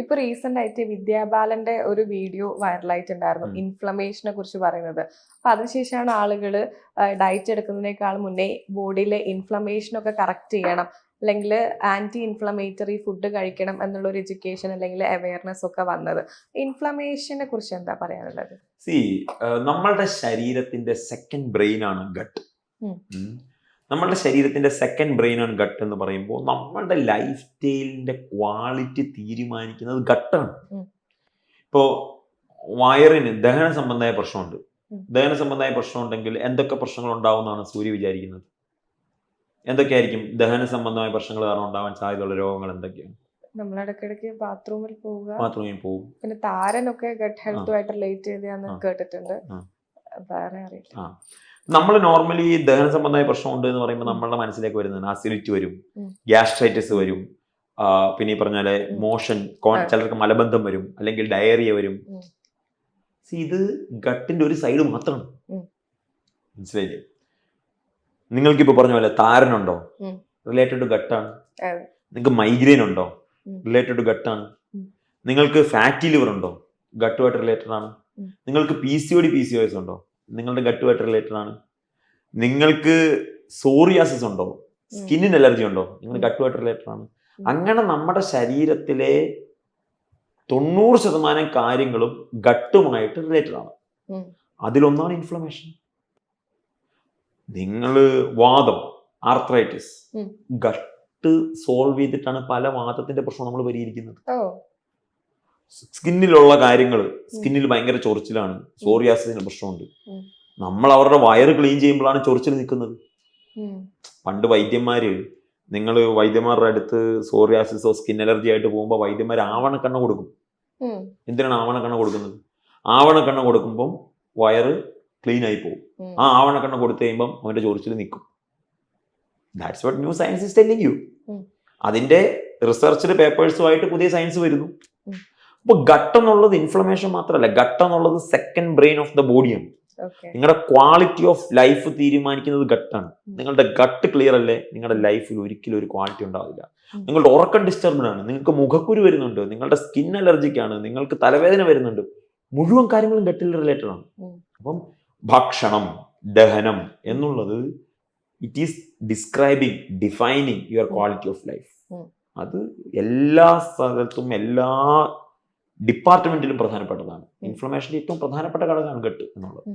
ഇപ്പൊ റീസെന്റ് ആയിട്ട് വിദ്യാബാലന്റെ ഒരു വീഡിയോ വൈറലായിട്ടുണ്ടായിരുന്നു ഇൻഫ്ലമേഷനെ കുറിച്ച് പറയുന്നത്. അപ്പൊ അതിനുശേഷമാണ് ആളുകൾ ഡയറ്റ് എടുക്കുന്നതിനേക്കാൾ മുന്നേ ബോഡിയിലെ ഇൻഫ്ലമേഷനൊക്കെ കറക്റ്റ് ചെയ്യണം, അല്ലെങ്കിൽ ആന്റി ഇൻഫ്ലമേറ്ററി ഫുഡ് കഴിക്കണം എന്നുള്ള ഒരു എഡ്യൂക്കേഷൻ അല്ലെങ്കിൽ അവയർനെസ് ഒക്കെ വന്നത്. ഇൻഫ്ലമേഷനെ കുറിച്ച് എന്താ പറയാനുള്ളത്? നമ്മളുടെ ശരീരത്തിന്റെ സെക്കൻഡ് ബ്രെയിൻ ആണ് ഗട്ട്. നമ്മളുടെ ശരീരത്തിന്റെ സെക്കൻഡ് ബ്രെയിൻ ആണ് ഗട്ട് എന്ന് പറയുമ്പോൾ നമ്മളുടെ ലൈഫ് സ്റ്റൈലിന്റെ ക്വാളിറ്റി തീരുമാനിക്കുന്നത് ഗട്ടാണ്. ഇപ്പോ വയറിന് ദഹന സംബന്ധമായ പ്രശ്നമുണ്ട്. ദഹന സംബന്ധമായ പ്രശ്നം ഉണ്ടെങ്കിൽ എന്തൊക്കെ പ്രശ്നങ്ങൾ ഉണ്ടാവുമെന്നാണ് സൂര്യ വിചാരിക്കുന്നത്? എന്തൊക്കെയായിരിക്കും ദഹന സംബന്ധമായ പ്രശ്നങ്ങൾ കാരണം ഉണ്ടാവാൻ സാധ്യതയുള്ള രോഗങ്ങൾ എന്തൊക്കെയാണ്? നമ്മൾ ഇടയ്ക്കിടയ്ക്ക് ബാത്റൂമിൽ പോകും. പിന്നെ താരനൊക്കെ ഗട്ട് ഹെൽത്തുമായിട്ട് റിലേറ്റ് ചെയ്താന്ന് കേട്ടിട്ടുണ്ട്, വേറെ അറിയില്ല. നമ്മൾ നോർമലി ദഹന സംബന്ധമായ പ്രശ്നം ഉണ്ട് എന്ന് പറയുമ്പോൾ നമ്മളുടെ മനസ്സിലേക്ക് വരുന്നത് അസിഡിറ്റി വരും, ഗ്യാസ്ട്രൈറ്റിസ് വരും, പിന്നെ ഈ പറഞ്ഞാല് മോഷൻ, ചിലർക്ക് മലബന്ധം വരും, അല്ലെങ്കിൽ ഡയറിയ വരും. ഇത് ഗട്ടിന്റെ ഒരു സൈഡ് മാത്രമാണ്. മനസ്സിലായില്ലേ? നിങ്ങൾക്കിപ്പോ പറഞ്ഞ പോലെ താരനുണ്ടോ? റിലേറ്റഡ് ടു ഗട്ടാണ്. നിങ്ങൾക്ക് മൈഗ്രെയിൻ ഉണ്ടോ? റിലേറ്റഡ് ടു ഗട്ടാണ്. നിങ്ങൾക്ക് ഫാറ്റി ലിവർ ഉണ്ടോ? ഗട്ടുമായിട്ട് റിലേറ്റഡ് ആണ്. നിങ്ങൾക്ക് PCOD PCOS ഉണ്ടോ? നിങ്ങളുടെ ഗട്ടുമായിട്ട് റിലേറ്റഡ് ആണ്. നിങ്ങൾക്ക് സോറിയാസിസ് ഉണ്ടോ? സ്കിന്നിന് അലർജി ഉണ്ടോ? നിങ്ങൾ ഗട്ടുമായിട്ട് റിലേറ്റഡ് ആണ്. അങ്ങനെ നമ്മുടെ ശരീരത്തിലെ 90% കാര്യങ്ങളും ഗട്ടുമായിട്ട് റിലേറ്റഡ് ആണ്. അതിലൊന്നാണ് ഇൻഫ്ലമേഷൻ. നിങ്ങൾ വാദം, ആർത്രൈറ്റിസ്, ഗട്ട് സോൾവ് ചെയ്തിട്ടാണ് പല വാദത്തിന്റെ പ്രശ്നം നമ്മൾ പരിഹരിക്കുന്നത്. സ്കിന്നിലുള്ള കാര്യങ്ങൾ, സ്കിന്നിൽ ഭയങ്കര ചൊറിച്ചിലാണ്, സോറിയാസിന് പ്രശ്നമുണ്ട്. നമ്മൾ അവരുടെ വയറ് ക്ലീൻ ചെയ്യുമ്പോഴാണ് ചൊറിച്ചിൽ നിൽക്കുന്നത്. പണ്ട് വൈദ്യന്മാരുടെ അടുത്ത് സോറിയാസിസോ സ്കിൻ അലർജി ആയിട്ട് പോകുമ്പോൾ വൈദ്യന്മാർ ആവണക്കെണ്ണ കൊടുക്കും. എന്തിനാണ് ആവണക്കെണ്ണ കൊടുക്കുന്നത്? ആവണക്കെണ്ണ കൊടുക്കുമ്പം വയറ് ക്ലീൻ ആയി പോകും. ആ ആവണക്കെണ്ണ കൊടുത്തു കഴിയുമ്പം അവന്റെ ചൊറിച്ചിൽ നിൽക്കും. That's what new science is telling you. അതിന്റെ റിസർച്ച്ഡ് പേപ്പേഴ്സുമായിട്ട് പുതിയ സയൻസ് വരുന്നു. അപ്പൊ ഗട്ട് എന്നുള്ളത് ഇൻഫ്ലമേഷൻ മാത്രമല്ല, ഗട്ട് എന്നുള്ളത് സെക്കൻഡ് ബ്രെയിൻ ഓഫ് ദ ബോഡിയാണ്. നിങ്ങളുടെ ക്വാളിറ്റി ഓഫ് ലൈഫ് തീരുമാനിക്കുന്നത് ഗട്ടാണ്. നിങ്ങളുടെ ഗട്ട് ക്ലിയർ അല്ലേ, നിങ്ങളുടെ ലൈഫിൽ ഒരിക്കലും ഒരു ക്വാളിറ്റി ഉണ്ടാവില്ല. നിങ്ങളുടെ ഉറക്കം ഡിസ്റ്റർബ്ഡ് ആണ്, നിങ്ങൾക്ക് മുഖക്കുരു വരുന്നുണ്ട്, നിങ്ങളുടെ സ്കിൻ അലർജിക്കാണ്, നിങ്ങൾക്ക് തലവേദന വരുന്നുണ്ട്, മുഴുവൻ കാര്യങ്ങളും ഗട്ടിൽ റിലേറ്റഡ് ആണ്. അപ്പം ഭക്ഷണം, ദഹനം എന്നുള്ളത് it is defining your quality of life. അത് എല്ലാ സ്ഥലത്തും എല്ലാ ഡിപ്പാർട്ട്മെന്റിലും പ്രധാനപ്പെട്ടതാണ്. ഇൻഫ്ലമേഷന്റെ ഏറ്റവും പ്രധാനപ്പെട്ട ഘടകമാണ് ഗട്ട് എന്നുള്ളത്.